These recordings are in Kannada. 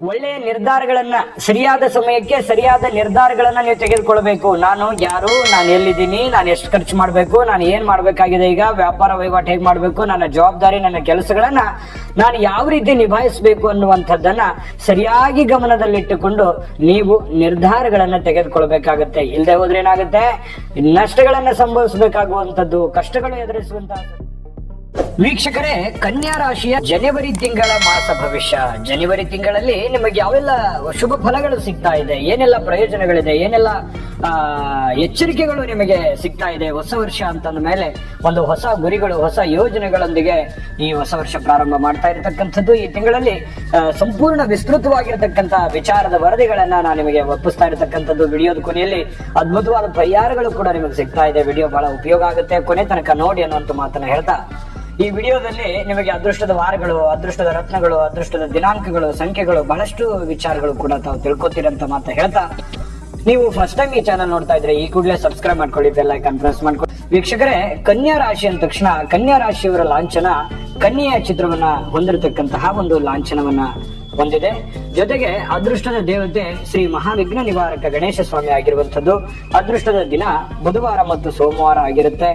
ಒಳ್ಳೆಯ ನಿರ್ಧಾರಗಳನ್ನ ಸರಿಯಾದ ಸಮಯಕ್ಕೆ ಸರಿಯಾದ ನಿರ್ಧಾರಗಳನ್ನ ನೀವು ತೆಗೆದುಕೊಳ್ಬೇಕು. ನಾನು ಯಾರು, ನಾನು ಎಲ್ಲಿದ್ದೀನಿ, ನಾನು ಎಷ್ಟು ಖರ್ಚು ಮಾಡ್ಬೇಕು, ನಾನು ಏನ್ ಮಾಡ್ಬೇಕಾಗಿದೆ, ಈಗ ವ್ಯಾಪಾರ ವಹಿವಾಟು ಹೇಗ್ ಮಾಡ್ಬೇಕು, ನನ್ನ ಜವಾಬ್ದಾರಿ, ನನ್ನ ಕೆಲಸಗಳನ್ನ ನಾನು ಯಾವ ರೀತಿ ನಿಭಾಯಿಸಬೇಕು ಅನ್ನುವಂಥದ್ದನ್ನ ಸರಿಯಾಗಿ ಗಮನದಲ್ಲಿಟ್ಟುಕೊಂಡು ನೀವು ನಿರ್ಧಾರಗಳನ್ನ ತೆಗೆದುಕೊಳ್ಬೇಕಾಗತ್ತೆ. ಇಲ್ಲದೆ ಹೋದ್ರೆ ಏನಾಗುತ್ತೆ, ನಷ್ಟಗಳನ್ನ ಸಂಭವಿಸಬೇಕಾಗುವಂತದ್ದು, ಕಷ್ಟಗಳು ಎದುರಿಸುವಂತಹ. ವೀಕ್ಷಕರೇ, ಕನ್ಯಾ ರಾಶಿಯ ಜನವರಿ ತಿಂಗಳ ಮಾಸ ಭವಿಷ್ಯ. ಜನವರಿ ತಿಂಗಳಲ್ಲಿ ನಿಮಗೆ ಯಾವೆಲ್ಲ ಶುಭ ಫಲಗಳು ಸಿಗ್ತಾ ಇದೆ, ಏನೆಲ್ಲ ಪ್ರಯೋಜನಗಳಿದೆ, ಏನೆಲ್ಲ ಎಚ್ಚರಿಕೆಗಳು ನಿಮಗೆ ಸಿಗ್ತಾ ಇದೆ. ಹೊಸ ವರ್ಷ ಅಂತಂದ ಮೇಲೆ ಒಂದು ಹೊಸ ಗುರಿಗಳು, ಹೊಸ ಯೋಜನೆಗಳೊಂದಿಗೆ ಈ ಹೊಸ ವರ್ಷ ಪ್ರಾರಂಭ ಮಾಡ್ತಾ ಇರತಕ್ಕಂಥದ್ದು. ಈ ತಿಂಗಳಲ್ಲಿ ಸಂಪೂರ್ಣ ವಿಸ್ತೃತವಾಗಿರತಕ್ಕಂತ ವಿಚಾರದ ವರದಿಗಳನ್ನ ನಾನು ನಿಮಗೆ ಒಪ್ಪಿಸ್ತಾ ಇರತಕ್ಕಂಥದ್ದು. ವಿಡಿಯೋದ ಕೊನೆಯಲ್ಲಿ ಅದ್ಭುತವಾದ ಪರಿಹಾರಗಳು ಕೂಡ ನಿಮಗೆ ಸಿಗ್ತಾ ಇದೆ. ವಿಡಿಯೋ ಬಹಳ ಉಪಯೋಗ ಆಗುತ್ತೆ, ಕೊನೆ ತನಕ ನೋಡಿ ಅನ್ನುವಂಥ ಮಾತನ್ನ ಹೇಳ್ತಾ, ಈ ವಿಡಿಯೋದಲ್ಲಿ ನಿಮಗೆ ಅದೃಷ್ಟದ ವಾರಗಳು, ಅದೃಷ್ಟದ ರತ್ನಗಳು, ಅದೃಷ್ಟದ ದಿನಾಂಕಗಳು, ಸಂಖ್ಯೆಗಳು, ಬಹಳಷ್ಟು ವಿಚಾರಗಳು ಕೂಡ ತಾವು ತಿಳ್ಕೊತೀರಂತ ಮಾತ್ರ ಹೇಳ್ತಾ, ನೀವು ಫಸ್ಟ್ ಟೈಮ್ ಈ ಚಾನಲ್ ನೋಡ್ತಾ ಇದ್ರೆ ಈ ಕೂಡಲೇ ಸಬ್ಸ್ಕ್ರೈಬ್ ಮಾಡ್ಕೊಳ್ಳಿ, ಬೆಲ್ ಐಕಾನ್ ಪ್ರೆಸ್ ಮಾಡ್ಕೊಳ್ಳಿ. ವೀಕ್ಷಕರೇ, ಕನ್ಯಾ ರಾಶಿ ಅಂದ ತಕ್ಷಣ ಕನ್ಯಾ ರಾಶಿಯವರ ಲಾಂಛನ ಕನ್ಯೆಯ ಚಿತ್ರವನ್ನ ಹೊಂದಿರತಕ್ಕಂತಹ ಒಂದು ಲಾಂಛನವನ್ನ ಹೊಂದಿದೆ. ಜೊತೆಗೆ ಅದೃಷ್ಟದ ದೇವತೆ ಶ್ರೀ ಮಹಾವಿಘ್ನ ನಿವಾರಕ ಗಣೇಶ ಸ್ವಾಮಿ ಆಗಿರುವಂತದ್ದು. ಅದೃಷ್ಟದ ದಿನ ಬುಧವಾರ ಮತ್ತು ಸೋಮವಾರ ಆಗಿರುತ್ತೆ.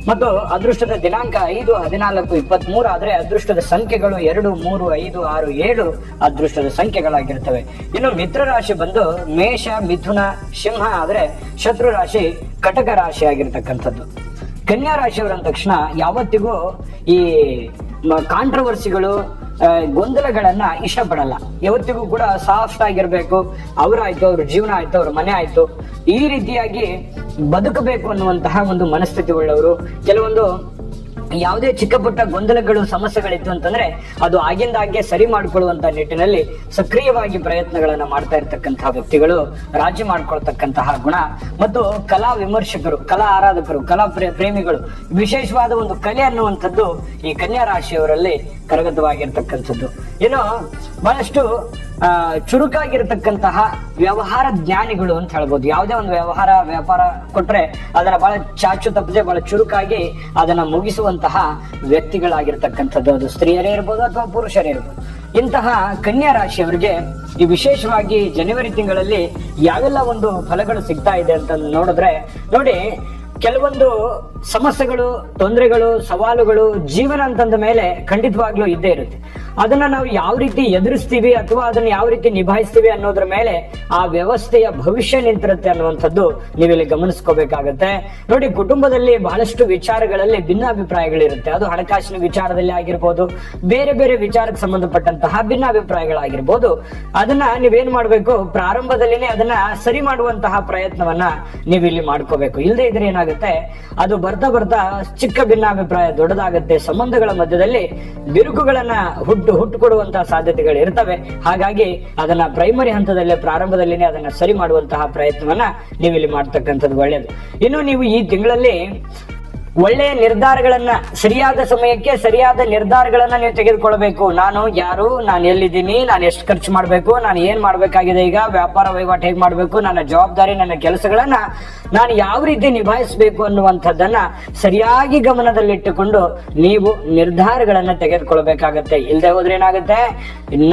ಮತ್ತು ಅದೃಷ್ಟದ ದಿನಾಂಕ 5, 14, 23 ಆದ್ರೆ ಅದೃಷ್ಟದ ಸಂಖ್ಯೆಗಳು 2, 3, 5, 6, 7 ಅದೃಷ್ಟದ ಸಂಖ್ಯೆಗಳಾಗಿರ್ತವೆ. ಇನ್ನು ಮಿತ್ರ ರಾಶಿ ಬಂದು ಮೇಷ, ಮಿಥುನ, ಸಿಂಹ ಆದ್ರೆ ಶತ್ರು ರಾಶಿ ಕಟಕ ರಾಶಿ ಆಗಿರ್ತಕ್ಕಂಥದ್ದು. ಕನ್ಯಾ ರಾಶಿಯವರ ತಕ್ಷಣ ಯಾವತ್ತಿಗೂ ಈ ಕಾಂಟ್ರವರ್ಸಿಗಳು, ಗೊಂದಲಗಳನ್ನ ಇಷ್ಟಪಡಲ್ಲ. ಯಾವತ್ತಿಗೂ ಕೂಡ ಸಾಫ್ಟ್ ಆಗಿರ್ಬೇಕು. ಅವರಾಯ್ತು, ಅವ್ರ ಜೀವನ ಆಯ್ತು, ಅವ್ರ ಮನೆ ಆಯ್ತು, ಈ ರೀತಿಯಾಗಿ ಬದುಕಬೇಕು ಅನ್ನುವಂತಹ ಒಂದು ಮನಸ್ಥಿತಿ ಉಳ್ಳವರು. ಕೆಲವೊಂದು ಯಾವುದೇ ಚಿಕ್ಕ ಪುಟ್ಟ ಗೊಂದಲಗಳು, ಸಮಸ್ಯೆಗಳಿತ್ತು ಅಂತಂದ್ರೆ ಅದು ಆಗಿಂದಾಗ್ಗೆ ಸರಿ ಮಾಡಿಕೊಳ್ಳುವಂತ ನಿಟ್ಟಿನಲ್ಲಿ ಸಕ್ರಿಯವಾಗಿ ಪ್ರಯತ್ನಗಳನ್ನ ಮಾಡ್ತಾ ಇರ್ತಕ್ಕಂತಹ ವ್ಯಕ್ತಿಗಳು, ರಾಜಿ ಮಾಡ್ಕೊಳ್ತಕ್ಕಂತಹ ಗುಣ. ಮತ್ತು ಕಲಾ ವಿಮರ್ಶಕರು, ಕಲಾ ಆರಾಧಕರು, ಕಲಾ ಪ್ರೇಮಿಗಳು, ವಿಶೇಷವಾದ ಒಂದು ಕಲೆ ಅನ್ನುವಂಥದ್ದು ಈ ಕನ್ಯಾ ರಾಶಿಯವರಲ್ಲಿ ಕರಗತವಾಗಿರ್ತಕ್ಕಂಥದ್ದು. ಇನ್ನು ಬಹಳಷ್ಟು ಚುರುಕಾಗಿರ್ತಕ್ಕಂತಹ ವ್ಯವಹಾರ ಜ್ಞಾನಿಗಳು ಅಂತ ಹೇಳ್ಬೋದು. ಯಾವುದೇ ಒಂದು ವ್ಯಾಪಾರ ಕೊಟ್ರೆ ಅದನ್ನ ಬಹಳ ಚಾಚು ತಪ್ಪದೆ ಬಹಳ ಚುರುಕಾಗಿ ಅದನ್ನ ಮುಗಿಸುವಂತಹ ವ್ಯಕ್ತಿಗಳಾಗಿರ್ತಕ್ಕಂಥದ್ದು. ಅದು ಸ್ತ್ರೀಯರೇ ಇರ್ಬೋದು ಅಥವಾ ಪುರುಷರೇ ಇರ್ಬೋದು. ಇಂತಹ ಕನ್ಯಾ ರಾಶಿಯವರಿಗೆ ಈ ವಿಶೇಷವಾಗಿ ಜನವರಿ ತಿಂಗಳಲ್ಲಿ ಯಾವೆಲ್ಲ ಒಂದು ಫಲಗಳು ಸಿಗ್ತಾ ಇದೆ ಅಂತ ನೋಡಿದ್ರೆ, ನೋಡಿ, ಕೆಲವೊಂದು ಸಮಸ್ಯೆಗಳು, ತೊಂದರೆಗಳು, ಸವಾಲುಗಳು ಜೀವನ ಅಂತಂದ ಮೇಲೆ ಖಂಡಿತವಾಗ್ಲೂ ಇದ್ದೇ ಇರುತ್ತೆ. ಅದನ್ನ ನಾವು ಯಾವ ರೀತಿ ಎದುರಿಸ್ತೀವಿ ಅಥವಾ ಅದನ್ನ ಯಾವ ರೀತಿ ನಿಭಾಯಿಸ್ತೀವಿ ಅನ್ನೋದ್ರ ಮೇಲೆ ಆ ವ್ಯವಸ್ಥೆಯ ಭವಿಷ್ಯ ನಿಂತಿರುತ್ತೆ ಅನ್ನುವಂಥದ್ದು ನೀವಿಲ್ಲಿ ಗಮನಿಸ್ಕೋಬೇಕಾಗತ್ತೆ. ನೋಡಿ, ಕುಟುಂಬದಲ್ಲಿ ಬಹಳಷ್ಟು ವಿಚಾರಗಳಲ್ಲಿ ಭಿನ್ನಾಭಿಪ್ರಾಯಗಳಿರುತ್ತೆ. ಅದು ಹಣಕಾಸಿನ ವಿಚಾರದಲ್ಲಿ ಆಗಿರ್ಬೋದು, ಬೇರೆ ಬೇರೆ ವಿಚಾರಕ್ಕೆ ಸಂಬಂಧಪಟ್ಟಂತಹ ಭಿನ್ನಾಭಿಪ್ರಾಯಗಳಾಗಿರ್ಬೋದು. ಅದನ್ನ ನೀವೇನ್ ಮಾಡ್ಬೇಕು, ಪ್ರಾರಂಭದಲ್ಲಿನೇ ಅದನ್ನ ಸರಿ ಮಾಡುವಂತಹ ಪ್ರಯತ್ನವನ್ನ ನೀವಿಲ್ಲಿ ಮಾಡ್ಕೋಬೇಕು. ಇಲ್ಲದೆ ಇದ್ರೆ ಏನಾಗುತ್ತೆ, ಅದು ಬರ್ತಾ ಬರ್ತಾ ಚಿಕ್ಕ ಭಿನ್ನಾಭಿಪ್ರಾಯ ದೊಡ್ಡದಾಗುತ್ತೆ. ಸಂಬಂಧಗಳ ಮಧ್ಯದಲ್ಲಿ ಬಿರುಕುಗಳನ್ನ ಹುಟ್ಟುಕೊಡುವಂತಹ ಸಾಧ್ಯತೆಗಳು ಇರ್ತವೆ. ಹಾಗಾಗಿ ಅದನ್ನ ಪ್ರೈಮರಿ ಹಂತದಲ್ಲೇ, ಪ್ರಾರಂಭದಲ್ಲಿನೇ ಅದನ್ನ ಸರಿ ಮಾಡುವಂತಹ ಪ್ರಯತ್ನವನ್ನ ನೀವಿಲ್ಲಿ ಮಾಡ್ತಕ್ಕಂಥದ್ದು ಒಳ್ಳೆಯದು. ಇನ್ನು ನೀವು ಈ ತಿಂಗಳಲ್ಲಿ ಒಳ್ಳೆಯ ನಿರ್ಧಾರಗಳನ್ನ ಸರಿಯಾದ ಸಮಯಕ್ಕೆ ಸರಿಯಾದ ನಿರ್ಧಾರಗಳನ್ನ ನೀವು ತೆಗೆದುಕೊಳ್ಬೇಕು. ನಾನು ಯಾರು, ನಾನು ಎಲ್ಲಿದ್ದೀನಿ, ನಾನು ಎಷ್ಟು ಖರ್ಚು ಮಾಡ್ಬೇಕು, ನಾನು ಏನ್ ಮಾಡ್ಬೇಕಾಗಿದೆ, ಈಗ ವ್ಯಾಪಾರ ವಹಿವಾಟು ಹೇಗ್ ಮಾಡ್ಬೇಕು, ನನ್ನ ಜವಾಬ್ದಾರಿ, ನನ್ನ ಕೆಲಸಗಳನ್ನ ನಾನು ಯಾವ ರೀತಿ ನಿಭಾಯಿಸಬೇಕು ಅನ್ನುವಂಥದ್ದನ್ನ ಸರಿಯಾಗಿ ಗಮನದಲ್ಲಿಟ್ಟುಕೊಂಡು ನೀವು ನಿರ್ಧಾರಗಳನ್ನ ತೆಗೆದುಕೊಳ್ಬೇಕಾಗತ್ತೆ. ಇಲ್ಲದೆ ಹೋದ್ರೆ ಏನಾಗುತ್ತೆ,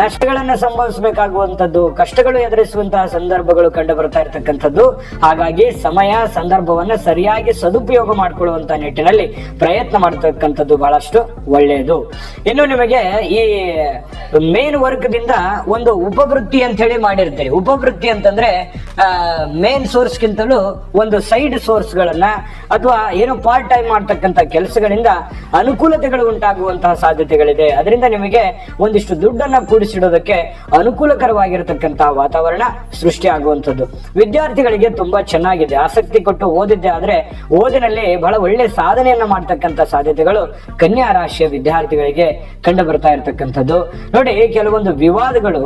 ನಷ್ಟಗಳನ್ನ ಸಂಭವಿಸಬೇಕಾಗುವಂತದ್ದು, ಕಷ್ಟಗಳು ಎದುರಿಸುವಂತಹ ಸಂದರ್ಭಗಳು ಕಂಡು ಬರ್ತಾ ಇರ್ತಕ್ಕಂಥದ್ದು. ಹಾಗಾಗಿ ಸಮಯ, ಸಂದರ್ಭವನ್ನ ಸರಿಯಾಗಿ ಸದುಪಯೋಗ ಮಾಡಿಕೊಳ್ಳುವಂತ ನಿಟ್ಟಿನಲ್ಲಿ ಪ್ರಯತ್ನ ಮಾಡತಕ್ಕಂಥದ್ದು ಬಹಳಷ್ಟು ಒಳ್ಳೆಯದು. ಇನ್ನು ನಿಮಗೆ ಈ ಮೇನ್ ವರ್ಕ್ ದಿಂದ ಒಂದು ಉಪವೃತ್ತಿ ಅಂತ ಹೇಳಿ ಮಾಡಿರ್ತೀರಿ. ಉಪವೃತ್ತಿ ಅಂತಂದ್ರೆ ಮೇನ್ ಸೋರ್ಸ್ ಗಿಂತಲೂ ಒಂದು ಸೈಡ್ ಸೋರ್ಸ್ ಗಳನ್ನ ಅಥವಾ ಏನೋ ಪಾರ್ಟ್ ಟೈಮ್ ಮಾಡ್ತಕ್ಕಂಥ ಕೆಲಸಗಳಿಂದ ಅನುಕೂಲತೆಗಳು ಉಂಟಾಗುವಂತಹ ಸಾಧ್ಯತೆಗಳಿದೆ. ಅದರಿಂದ ನಿಮಗೆ ಒಂದಿಷ್ಟು ದುಡ್ಡನ್ನ ಕೂಡಿಸಿಡೋದಕ್ಕೆ ಅನುಕೂಲಕರವಾಗಿರತಕ್ಕಂತಹ ವಾತಾವರಣ ಸೃಷ್ಟಿ ಆಗುವಂಥದ್ದು. ವಿದ್ಯಾರ್ಥಿಗಳಿಗೆ ತುಂಬಾ ಚೆನ್ನಾಗಿದೆ. ಆಸಕ್ತಿ ಕೊಟ್ಟು ಓದಿದ್ದೆ ಆದ್ರೆ ಓದಿನಲ್ಲಿ ಬಹಳ ಒಳ್ಳೆ ಸಾಧನೆಯನ್ನ ಮಾಡ್ತಕ್ಕಂಥ ಸಾಧ್ಯತೆಗಳು ಕನ್ಯಾ ರಾಶಿಯ ವಿದ್ಯಾರ್ಥಿಗಳಿಗೆ ಕಂಡು ಬರ್ತಾ ಇರತಕ್ಕಂಥದ್ದು. ನೋಡಿ, ಕೆಲವೊಂದು ವಿವಾದಗಳು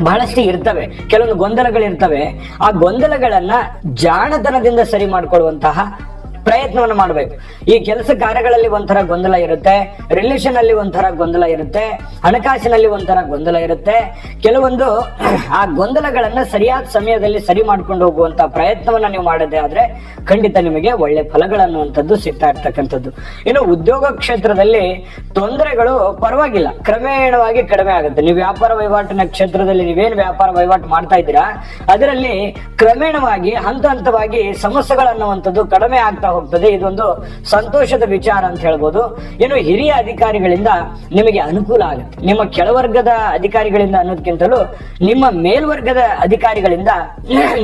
ಬಹಳಷ್ಟು ಇರ್ತವೆ, ಕೆಲವೊಂದು ಗೊಂದಲಗಳಿರ್ತವೆ. ಆ ಗೊಂದಲಗಳನ್ನ ಜಾಣತನದಿಂದ ಸರಿ ಮಾಡ್ಕೊಳ್ಳುವಂತಹ ಪ್ರಯತ್ನವನ್ನು ಮಾಡಬೇಕು. ಈ ಕೆಲಸ ಕಾರ್ಯಗಳಲ್ಲಿ ಒಂಥರ ಗೊಂದಲ ಇರುತ್ತೆ, ರಿಲೇಷನ್ ಅಲ್ಲಿ ಒಂಥರ ಗೊಂದಲ ಇರುತ್ತೆ, ಹಣಕಾಸಿನಲ್ಲಿ ಒಂಥರ ಗೊಂದಲ ಇರುತ್ತೆ. ಕೆಲವೊಂದು ಆ ಗೊಂದಲಗಳನ್ನ ಸರಿಯಾದ ಸಮಯದಲ್ಲಿ ಸರಿ ಮಾಡ್ಕೊಂಡು ಹೋಗುವಂತ ಪ್ರಯತ್ನವನ್ನ ನೀವು ಮಾಡದೆ ಆದ್ರೆ ಖಂಡಿತ ನಿಮಗೆ ಒಳ್ಳೆ ಫಲಗಳನ್ನುವಂಥದ್ದು ಸಿಗ್ತಾ ಇರ್ತಕ್ಕಂಥದ್ದು. ಇನ್ನು ಉದ್ಯೋಗ ಕ್ಷೇತ್ರದಲ್ಲಿ ತೊಂದರೆಗಳು ಪರವಾಗಿಲ್ಲ, ಕ್ರಮೇಣವಾಗಿ ಕಡಿಮೆ ಆಗುತ್ತೆ. ನೀವು ವ್ಯಾಪಾರ ವಹಿವಾಟಿನ ಕ್ಷೇತ್ರದಲ್ಲಿ ನೀವೇನು ವ್ಯಾಪಾರ ವಹಿವಾಟು ಮಾಡ್ತಾ ಇದ್ದೀರಾ ಅದರಲ್ಲಿ ಕ್ರಮೇಣವಾಗಿ ಹಂತ ಹಂತವಾಗಿ ಸಮಸ್ಯೆಗಳನ್ನುವಂಥದ್ದು ಕಡಿಮೆ ಆಗ್ತಾ ಹೋಗ್ತದೆ. ಇದೊಂದು ಸಂತೋಷದ ವಿಚಾರ ಅಂತ ಹೇಳ್ಬೋದು. ಇನ್ನು ಹಿರಿಯ ಅಧಿಕಾರಿಗಳಿಂದ ನಿಮಗೆ ಅನುಕೂಲ ಆಗುತ್ತೆ. ನಿಮ್ಮ ಕೆಳವರ್ಗದ ಅಧಿಕಾರಿಗಳಿಂದ ಅನ್ನೋದಕ್ಕಿಂತಲೂ ನಿಮ್ಮ ಮೇಲ್ವರ್ಗದ ಅಧಿಕಾರಿಗಳಿಂದ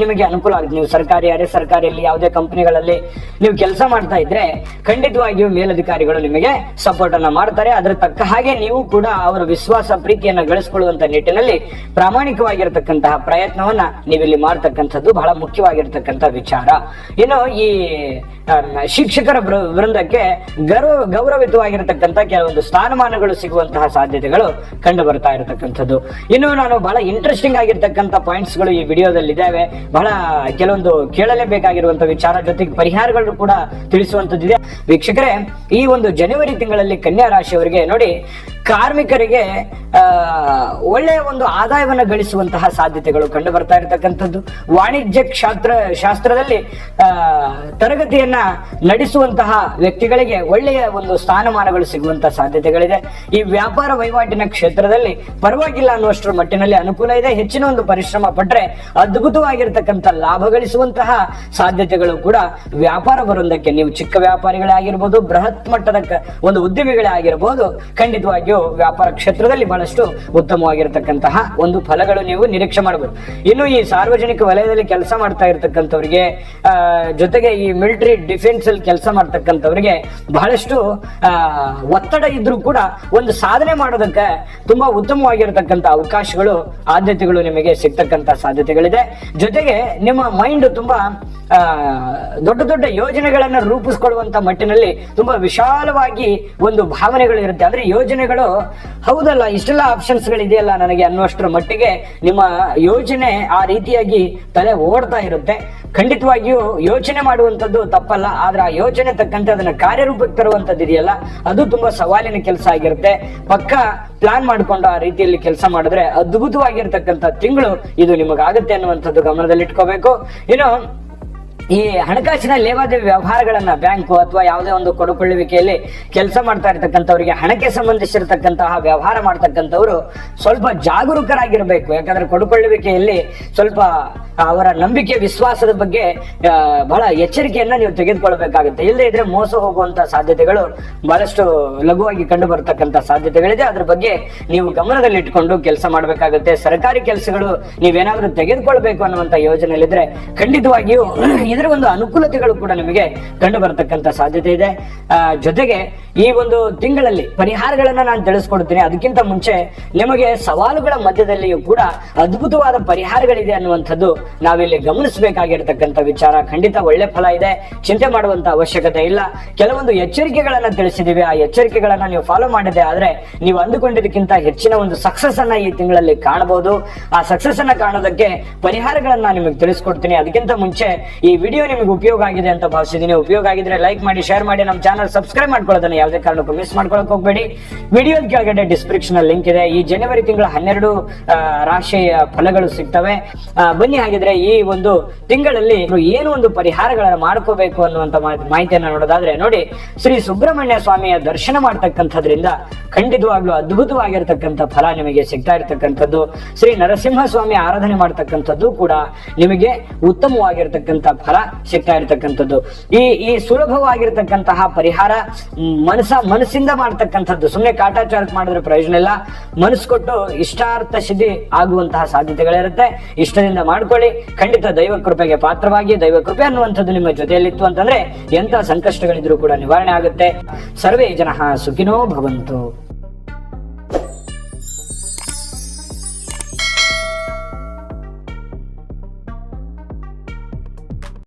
ನಿಮಗೆ ಅನುಕೂಲ ಆಗುತ್ತೆ. ನೀವು ಸರ್ಕಾರಿ, ಅರೆ ಸರ್ಕಾರಿಯಲ್ಲಿ ಯಾವುದೇ ಕಂಪನಿಗಳಲ್ಲಿ ನೀವು ಕೆಲಸ ಮಾಡ್ತಾ ಇದ್ರೆ ಖಂಡಿತವಾಗಿಯೂ ಮೇಲಧಿಕಾರಿಗಳು ನಿಮಗೆ ಸಪೋರ್ಟ್ ಅನ್ನ ಮಾಡ್ತಾರೆ. ಅದರ ತಕ್ಕ ಹಾಗೆ ನೀವು ಕೂಡ ಅವರ ವಿಶ್ವಾಸ ಪ್ರೀತಿಯನ್ನ ಗಳಿಸಿಕೊಳ್ಳುವಂತ ನಿಟ್ಟಿನಲ್ಲಿ ಪ್ರಾಮಾಣಿಕವಾಗಿರತಕ್ಕಂತಹ ಪ್ರಯತ್ನವನ್ನ ನೀವಿಲ್ಲಿ ಮಾಡ್ತಕ್ಕಂಥದ್ದು ಬಹಳ ಮುಖ್ಯವಾಗಿರ್ತಕ್ಕಂಥ ವಿಚಾರ. ಇನ್ನು ಈ ಶಿಕ್ಷಕರ ವೃಂದಕ್ಕೆ ಗೌರವಿತವಾಗಿರತಕ್ಕಂಥ ಕೆಲವೊಂದು ಸ್ಥಾನಮಾನಗಳು ಸಿಗುವಂತಹ ಸಾಧ್ಯತೆಗಳು ಕಂಡು ಬರ್ತಾ ಇರತಕ್ಕಂಥದ್ದು. ಇನ್ನು ನಾನು ಬಹಳ ಇಂಟ್ರೆಸ್ಟಿಂಗ್ ಆಗಿರ್ತಕ್ಕಂಥ ಪಾಯಿಂಟ್ಸ್ ಗಳು ಈ ವಿಡಿಯೋದಲ್ಲಿ ಇದಾವೆ. ಬಹಳ ಕೆಲವೊಂದು ಕೇಳಲೇಬೇಕಾಗಿರುವಂತಹ ವಿಚಾರ ಜೊತೆಗೆ ಪರಿಹಾರಗಳು ಕೂಡ ತಿಳಿಸುವಂತದ್ದಿದೆ. ವೀಕ್ಷಕರೇ, ಈ ಒಂದು ಜನವರಿ ತಿಂಗಳಲ್ಲಿ ಕನ್ಯಾ ರಾಶಿಯವರಿಗೆ ನೋಡಿ, ಕಾರ್ಮಿಕರಿಗೆ ಒಳ್ಳೆಯ ಒಂದು ಆದಾಯವನ್ನು ಗಳಿಸುವಂತಹ ಸಾಧ್ಯತೆಗಳು ಕಂಡು ಬರ್ತಾ ಇರತಕ್ಕಂಥದ್ದು. ವಾಣಿಜ್ಯ ಶಾಸ್ತ್ರದಲ್ಲಿ ತರಗತಿಯನ್ನ ನಡೆಸುವಂತಹ ವ್ಯಕ್ತಿಗಳಿಗೆ ಒಳ್ಳೆಯ ಒಂದು ಸ್ಥಾನಮಾನಗಳು ಸಿಗುವಂತಹ ಸಾಧ್ಯತೆಗಳಿದೆ. ಈ ವ್ಯಾಪಾರ ವಹಿವಾಟಿನ ಕ್ಷೇತ್ರದಲ್ಲಿ ಪರವಾಗಿಲ್ಲ ಅನ್ನುವಷ್ಟರ ಮಟ್ಟಿನಲ್ಲಿ ಅನುಕೂಲ ಇದೆ. ಹೆಚ್ಚಿನ ಒಂದು ಪರಿಶ್ರಮ ಪಟ್ರೆ ಅದ್ಭುತವಾಗಿರ್ತಕ್ಕಂಥ ಲಾಭ ಗಳಿಸುವಂತಹ ಸಾಧ್ಯತೆಗಳು ಕೂಡ ವ್ಯಾಪಾರ ವೃಂದಕ್ಕೆ, ನೀವು ಚಿಕ್ಕ ವ್ಯಾಪಾರಿಗಳೇ ಆಗಿರ್ಬೋದು, ಬೃಹತ್ ಮಟ್ಟದ ಒಂದು ಉದ್ಯಮಿಗಳೇ ಆಗಿರ್ಬೋದು, ಖಂಡಿತವಾಗಿಯೂ ವ್ಯಾಪಾರ ಕ್ಷೇತ್ರದಲ್ಲಿ ಬಹಳಷ್ಟು ಉತ್ತಮವಾಗಿರತಕ್ಕಂತಹ ಒಂದು ಫಲಗಳು ನೀವು ನಿರೀಕ್ಷೆ ಮಾಡಬಹುದು. ಇನ್ನು ಈ ಸಾರ್ವಜನಿಕ ವಲಯದಲ್ಲಿ ಕೆಲಸ ಮಾಡ್ತಾ ಇರತಕ್ಕಂಥವ್ರಿಗೆ, ಜೊತೆಗೆ ಈ ಮಿಲಿಟರಿ ಡಿಫೆನ್ಸ್ ಅಲ್ಲಿ ಕೆಲಸ ಮಾಡ್ತಕ್ಕಂಥವ್ರಿಗೆ ಬಹಳಷ್ಟು ಒತ್ತಡ ಇದ್ರೂ ಕೂಡ ಒಂದು ಸಾಧನೆ ಮಾಡೋದಕ್ಕೆ ತುಂಬಾ ಉತ್ತಮವಾಗಿರತಕ್ಕಂಥ ಅವಕಾಶಗಳು, ಆದ್ಯತೆಗಳು ನಿಮಗೆ ಸಿಗ್ತಕ್ಕಂಥ ಸಾಧ್ಯತೆಗಳಿದೆ. ಜೊತೆಗೆ ನಿಮ್ಮ ಮೈಂಡ್ ತುಂಬಾ ದೊಡ್ಡ ದೊಡ್ಡ ಯೋಜನೆಗಳನ್ನ ರೂಪಿಸ್ಕೊಳ್ಳುವಂತ ಮಟ್ಟಿನಲ್ಲಿ ತುಂಬಾ ವಿಶಾಲವಾಗಿ ಒಂದು ಭಾವನೆಗಳು ಇರುತ್ತೆ. ಅಂದ್ರೆ ಯೋಜನೆಗಳು ಹೌದಲ್ಲ, ಇಷ್ಟೆಲ್ಲ ಆಪ್ಷನ್ಸ್ ಗಳಿದೆಯಲ್ಲ ನನಗೆ ಅನ್ನುವಷ್ಟರ ಮಟ್ಟಿಗೆ ನಿಮ್ಮ ಯೋಜನೆ ಆ ರೀತಿಯಾಗಿ ತಲೆ ಓಡ್ತಾ ಇರುತ್ತೆ. ಖಂಡಿತವಾಗಿಯೂ ಯೋಚನೆ ಮಾಡುವಂಥದ್ದು ತಪ್ಪಲ್ಲ, ಆದ್ರೆ ಆ ಯೋಚನೆ ತಕ್ಕಂತೆ ಅದನ್ನ ಕಾರ್ಯರೂಪಕ್ಕೆ ತರುವಂತದ್ದು ಇದೆಯಲ್ಲ, ಅದು ತುಂಬಾ ಸವಾಲಿನ ಕೆಲಸ ಆಗಿರುತ್ತೆ. ಪಕ್ಕ ಪ್ಲಾನ್ ಮಾಡ್ಕೊಂಡು ಆ ರೀತಿಯಲ್ಲಿ ಕೆಲಸ ಮಾಡಿದ್ರೆ ಅದ್ಭುತವಾಗಿರ್ತಕ್ಕಂಥ ತಿಂಗಳು ಇದು ನಿಮಗಾಗುತ್ತೆ ಅನ್ನುವಂಥದ್ದು ಗಮನದಲ್ಲಿ ಇಟ್ಕೋಬೇಕು. ಇನ್ನು ಈ ಹಣಕಾಸಿನ ಲೇವಾದೇವಿ ವ್ಯವಹಾರಗಳನ್ನ ಬ್ಯಾಂಕು ಅಥವಾ ಯಾವುದೇ ಒಂದು ಕೊಡುಕೊಳ್ಳುವಿಕೆಯಲ್ಲಿ ಕೆಲಸ ಮಾಡ್ತಾ ಇರ್ತಕ್ಕಂಥವ್ರಿಗೆ, ಹಣಕ್ಕೆ ಸಂಬಂಧಿಸಿರ್ತಕ್ಕಂತಹ ವ್ಯವಹಾರ ಮಾಡ್ತಕ್ಕಂಥವ್ರು ಸ್ವಲ್ಪ ಜಾಗರೂಕರಾಗಿರ್ಬೇಕು. ಯಾಕಂದ್ರೆ ಕೊಡುಕೊಳ್ಳುವಿಕೆಯಲ್ಲಿ ಸ್ವಲ್ಪ ಅವರ ನಂಬಿಕೆ, ವಿಶ್ವಾಸದ ಬಗ್ಗೆ ಬಹಳ ಎಚ್ಚರಿಕೆಯನ್ನ ನೀವು ತೆಗೆದುಕೊಳ್ಬೇಕಾಗುತ್ತೆ. ಇಲ್ಲದೆ ಇದ್ರೆ ಮೋಸ ಹೋಗುವಂತ ಸಾಧ್ಯತೆಗಳು ಬಹಳಷ್ಟು ಲಘುವಾಗಿ ಕಂಡು ಬರ್ತಕ್ಕಂಥ ಸಾಧ್ಯತೆಗಳಿದೆ. ಅದ್ರ ಬಗ್ಗೆ ನೀವು ಗಮನದಲ್ಲಿ ಇಟ್ಕೊಂಡು ಕೆಲಸ ಮಾಡಬೇಕಾಗುತ್ತೆ. ಸರ್ಕಾರಿ ಕೆಲಸಗಳು ನೀವೇನಾದ್ರೂ ತೆಗೆದುಕೊಳ್ಬೇಕು ಅನ್ನುವಂತ ಯೋಜನೆಯಲ್ಲಿದ್ರೆ ಖಂಡಿತವಾಗಿಯೂ ಇದರ ಒಂದು ಅನುಕೂಲತೆಗಳು ಕೂಡ ನಿಮಗೆ ಕಂಡು ಬರತಕ್ಕಂತ ಸಾಧ್ಯತೆ ಇದೆ. ಜೊತೆಗೆ ಈ ಒಂದು ತಿಂಗಳಲ್ಲಿ ಪರಿಹಾರಗಳನ್ನ ನಾನು ತಿಳಿಸ್ಕೊಡ್ತೀನಿ. ಅದಕ್ಕಿಂತ ಮುಂಚೆ ನಿಮಗೆ ಸವಾಲುಗಳ ಮಧ್ಯದಲ್ಲಿಯೂ ಕೂಡ ಅದ್ಭುತವಾದ ಪರಿಹಾರಗಳಿದೆ ಅನ್ನುವಂಥದ್ದು ನಾವಿಲ್ಲಿ ಗಮನಿಸಬೇಕಾಗಿರ್ತಕ್ಕಂಥ ವಿಚಾರ. ಖಂಡಿತ ಒಳ್ಳೆ ಫಲ ಇದೆ, ಚಿಂತೆ ಮಾಡುವಂತ ಅವಶ್ಯಕತೆ ಇಲ್ಲ. ಕೆಲವೊಂದು ಎಚ್ಚರಿಕೆಗಳನ್ನ ತಿಳಿಸಿದೀವಿ, ಆ ಎಚ್ಚರಿಕೆಗಳನ್ನ ನೀವು ಫಾಲೋ ಮಾಡಿದೆ ಆದ್ರೆ ನೀವು ಅಂದುಕೊಂಡಿದ್ದಕ್ಕಿಂತ ಹೆಚ್ಚಿನ ಒಂದು ಸಕ್ಸಸ್ ಅನ್ನ ಈ ತಿಂಗಳಲ್ಲಿ ಕಾಣಬಹುದು. ಆ ಸಕ್ಸಸ್ ಅನ್ನ ಕಾಣೋದಕ್ಕೆ ಪರಿಹಾರಗಳನ್ನ ನಿಮಗೆ ತಿಳಿಸ್ಕೊಡ್ತೀನಿ. ಅದಕ್ಕಿಂತ ಮುಂಚೆ ಈ ವಿಡಿಯೋ ನಿಮಗೆ ಉಪಯೋಗ ಆಗಿದೆ ಅಂತ ಭಾವಿಸಿದ್ದೀನಿ. ಉಪಯೋಗ ಆಗಿದ್ರೆ ಲೈಕ್ ಮಾಡಿ, ಶೇರ್ ಮಾಡಿ, ನಮ್ಮ ಚಾನಲ್ ಸಬ್ಸ್ಕ್ರೈಬ್ ಮಾಡ್ಕೊಳ್ಳೋದನ್ನ ಯಾವುದೇ ಕಾರಣಕ್ಕೂ ಮಿಸ್ ಮಾಡ್ಕೊಳಕ್ ಹೋಗ್ಬೇಡಿ. ವಿಡಿಯೋದ ಕೆಳಗಡೆ ಡಿಸ್ಕ್ರಿಪ್ಷನ್ ಅಲ್ಲಿ ಲಿಂಕ್ ಇದೆ. ಈ ಜನವರಿ ತಿಂಗಳ 12 ರಾಶಿಯ ಫಲಗಳು ಸಿಗ್ತವೆ. ಬನ್ನಿ, ಹಾಗಿದ್ರೆ ಈ ಒಂದು ತಿಂಗಳಲ್ಲಿ ಏನು ಒಂದು ಪರಿಹಾರಗಳನ್ನ ಮಾಡ್ಕೋಬೇಕು ಅನ್ನುವಂತ ಮಾಹಿತಿಯನ್ನ ನೋಡೋದಾದ್ರೆ ನೋಡಿ, ಶ್ರೀ ಸುಬ್ರಹ್ಮಣ್ಯ ಸ್ವಾಮಿಯ ದರ್ಶನ ಮಾಡ್ತಕ್ಕಂಥದ್ರಿಂದ ಖಂಡಿತವಾಗ್ಲೂ ಅದ್ಭುತವಾಗಿರ್ತಕ್ಕಂಥ ಫಲ ನಿಮಗೆ ಸಿಗ್ತಾ ಇರ್ತಕ್ಕಂಥದ್ದು. ಶ್ರೀ ನರಸಿಂಹ ಸ್ವಾಮಿ ಆರಾಧನೆ ಮಾಡ್ತಕ್ಕಂಥದ್ದು ಕೂಡ ನಿಮಗೆ ಉತ್ತಮವಾಗಿರ್ತಕ್ಕಂಥ ಫಲ ಸಿಗ್ತಾ ಇರ್ತಕ್ಕಂಥದ್ದು. ಈ ಸುಲಭವಾಗಿರ್ತಕ್ಕಂತಹ ಪರಿಹಾರ ಮನಸ್ಸಿಂದ ಮಾಡ್ತಕ್ಕಂಥದ್ದು. ಸುಮ್ಮನೆ ಕಾಟಾಚಾರ ಮಾಡಿದ್ರೆ ಪ್ರಯೋಜನ ಇಲ್ಲ. ಮನಸ್ಸು ಕೊಟ್ಟು ಇಷ್ಟಾರ್ಥ ಸಿದ್ಧಿ ಆಗುವಂತಹ ಸಾಧ್ಯತೆಗಳಿರುತ್ತೆ. ಇಷ್ಟದಿಂದ ಮಾಡ್ಕೊಳ್ಳಿ. ಖಂಡಿತ ದೈವ ಕೃಪೆಗೆ ಪಾತ್ರವಾಗಿ, ದೈವ ಕೃಪೆ ಅನ್ನುವಂಥದ್ದು ನಿಮ್ಮ ಜೊತೆಯಲ್ಲಿತ್ತು ಅಂತಂದ್ರೆ ಎಂತ ಸಂಕಷ್ಟಗಳಿದ್ರು ಕೂಡ ನಿವಾರಣೆ ಆಗುತ್ತೆ. ಸರ್ವೇ ಜನಃ ಸುಖಿನೋ ಭವಂತು.